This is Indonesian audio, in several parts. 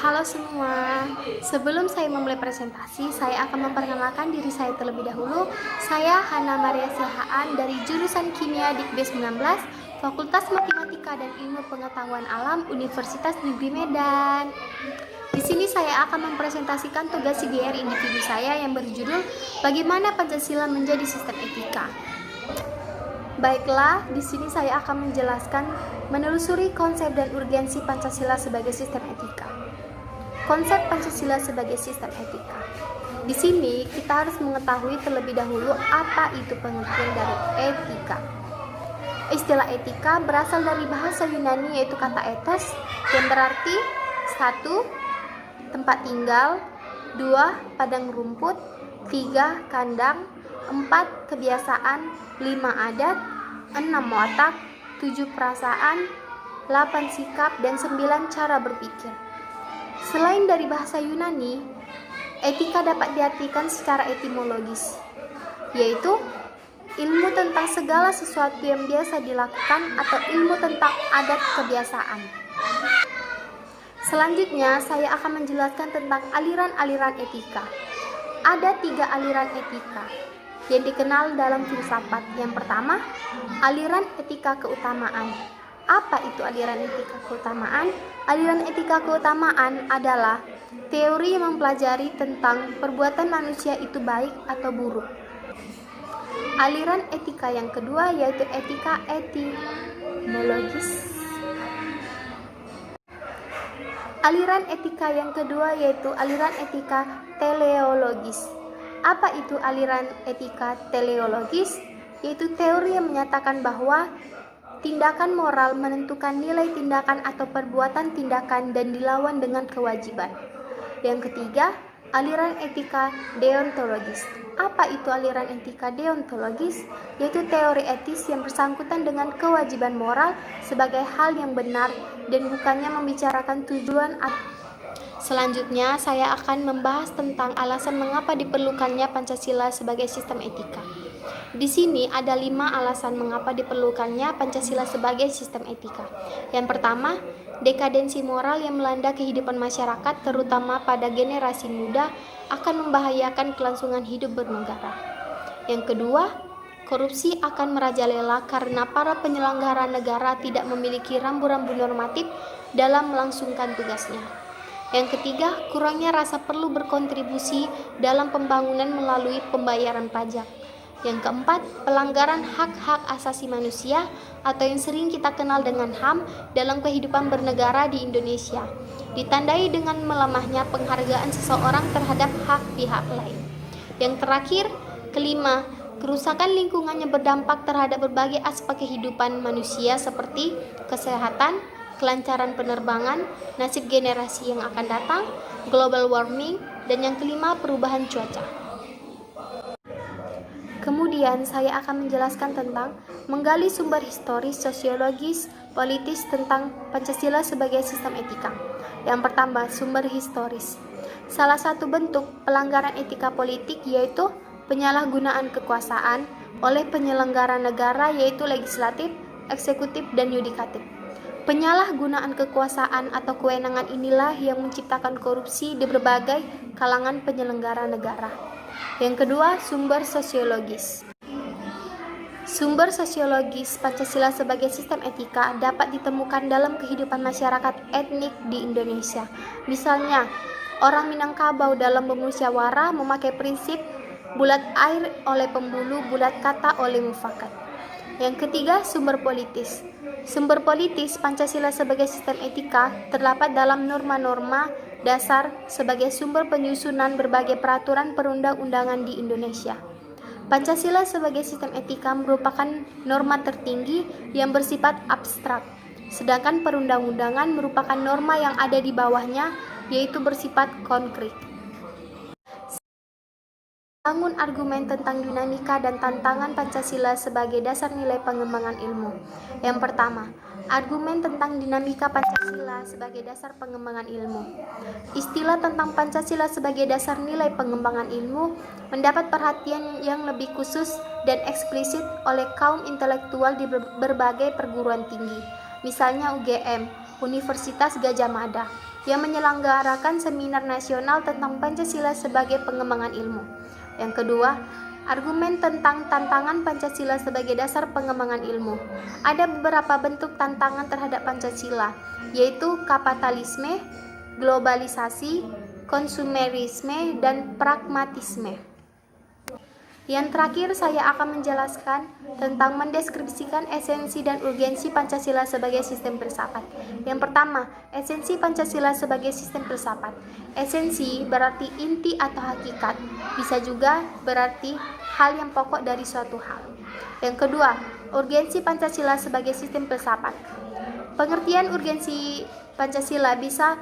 Halo semua, sebelum saya memulai presentasi, saya akan memperkenalkan diri saya terlebih dahulu. Saya Hana Maria Sihaan dari jurusan Kimia Dikbud 19, Fakultas Matematika dan Ilmu Pengetahuan Alam, Universitas Negeri Medan. Di sini saya akan mempresentasikan tugas CGR individu saya yang berjudul Bagaimana Pancasila Menjadi Sistem Etika. Baiklah, di sini saya akan menjelaskan menelusuri konsep dan urgensi Pancasila sebagai sistem etika. Konsep Pancasila sebagai sistem etika. Di sini kita harus mengetahui terlebih dahulu apa itu pengertian dari etika. Istilah etika berasal dari bahasa Yunani yaitu kata ethos yang berarti 1. Tempat tinggal, 2. Padang rumput, 3. Kandang, 4. Kebiasaan, 5. Adat, 6. Watak, 7. Perasaan, 8. Sikap, dan 9. Cara berpikir. Selain dari bahasa Yunani, etika dapat diartikan secara etimologis, yaitu ilmu tentang segala sesuatu yang biasa dilakukan atau ilmu tentang adat kebiasaan. Selanjutnya, saya akan menjelaskan tentang aliran-aliran etika. Ada 3 aliran etika yang dikenal dalam filsafat. Yang pertama, aliran etika keutamaan. Apa itu aliran etika keutamaan? Aliran etika keutamaan adalah teori yang mempelajari tentang perbuatan manusia itu baik atau buruk. Aliran etika yang kedua yaitu etika etimologis. Aliran etika yang kedua yaitu aliran etika teleologis. Apa itu aliran etika teleologis? Yaitu teori yang menyatakan bahwa tindakan moral menentukan nilai tindakan atau perbuatan tindakan dan dilawan dengan kewajiban. Yang ketiga, aliran etika deontologis. Apa itu aliran etika deontologis? Yaitu teori etis yang bersangkutan dengan kewajiban moral sebagai hal yang benar dan bukannya membicarakan tujuan. Selanjutnya, saya akan membahas tentang alasan mengapa diperlukannya Pancasila sebagai sistem etika. Di sini ada 5 alasan mengapa diperlukannya Pancasila sebagai sistem etika. Yang pertama, dekadensi moral yang melanda kehidupan masyarakat terutama pada generasi muda akan membahayakan kelangsungan hidup bernegara. Yang kedua, korupsi akan merajalela karena para penyelenggara negara tidak memiliki rambu-rambu normatif dalam melangsungkan tugasnya. Yang ketiga, kurangnya rasa perlu berkontribusi dalam pembangunan melalui pembayaran pajak. Yang keempat, pelanggaran hak-hak asasi manusia atau yang sering kita kenal dengan HAM dalam kehidupan bernegara di Indonesia, ditandai dengan melemahnya penghargaan seseorang terhadap hak pihak lain. Yang terakhir, kelima, kerusakan lingkungan yang berdampak terhadap berbagai aspek kehidupan manusia seperti kesehatan, kelancaran penerbangan, nasib generasi yang akan datang, global warming, dan yang kelima, perubahan cuaca. Kemudian saya akan menjelaskan tentang menggali sumber historis, sosiologis, politis tentang Pancasila sebagai sistem etika. Yang pertama, sumber historis. Salah satu bentuk pelanggaran etika politik yaitu penyalahgunaan kekuasaan oleh penyelenggara negara yaitu legislatif, eksekutif, dan yudikatif. Penyalahgunaan kekuasaan atau kewenangan inilah yang menciptakan korupsi di berbagai kalangan penyelenggara negara. Yang kedua, sumber sosiologis. Sumber sosiologis Pancasila sebagai sistem etika dapat ditemukan dalam kehidupan masyarakat etnik di Indonesia. Misalnya, orang Minangkabau dalam bermusyawarah memakai prinsip bulat air oleh pembulu, bulat kata oleh mufakat. Yang ketiga, sumber politis. Sumber politis Pancasila sebagai sistem etika terdapat dalam norma-norma dasar sebagai sumber penyusunan berbagai peraturan perundang-undangan di Indonesia. Pancasila sebagai sistem etika merupakan norma tertinggi yang bersifat abstrak, sedangkan perundang-undangan merupakan norma yang ada di bawahnya, yaitu bersifat konkret. Bangun argumen tentang dinamika dan tantangan Pancasila sebagai dasar nilai pengembangan ilmu. Yang pertama, argumen tentang dinamika Pancasila sebagai dasar pengembangan ilmu. Istilah tentang Pancasila sebagai dasar nilai pengembangan ilmu mendapat perhatian yang lebih khusus dan eksplisit oleh kaum intelektual di berbagai perguruan tinggi, misalnya UGM, Universitas Gadjah Mada yang menyelenggarakan seminar nasional tentang Pancasila sebagai pengembangan ilmu. Yang kedua, argumen tentang tantangan Pancasila sebagai dasar pengembangan ilmu. Ada beberapa bentuk tantangan terhadap Pancasila, yaitu kapitalisme, globalisasi, konsumerisme, dan pragmatisme. Yang terakhir, saya akan menjelaskan tentang mendeskripsikan esensi dan urgensi Pancasila sebagai sistem filsafat. Yang pertama, esensi Pancasila sebagai sistem filsafat. Esensi berarti inti atau hakikat, bisa juga berarti hal yang pokok dari suatu hal. Yang kedua, urgensi Pancasila sebagai sistem filsafat. Pengertian urgensi Pancasila bisa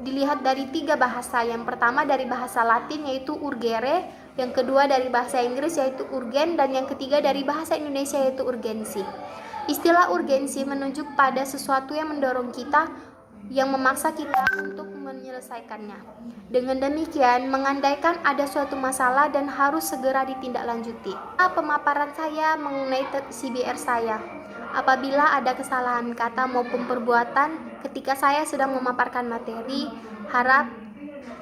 dilihat dari 3 bahasa. Yang pertama dari bahasa Latin yaitu urgere, yang kedua dari bahasa Inggris yaitu urgen, dan yang ketiga dari bahasa Indonesia yaitu urgensi. Istilah urgensi menunjuk pada sesuatu yang mendorong kita, yang memaksa kita untuk menyelesaikannya. Dengan demikian, mengandaikan ada suatu masalah dan harus segera ditindaklanjuti. Pemaparan saya mengenai CBR saya. Apabila ada kesalahan kata maupun perbuatan ketika saya sedang memaparkan materi, harap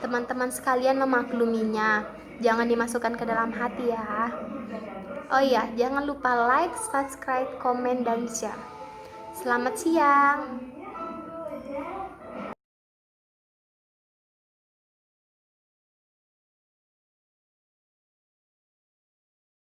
teman-teman sekalian memakluminya. Jangan dimasukkan ke dalam hati ya. Oh iya, jangan lupa like, subscribe, komen, dan share. Selamat siang.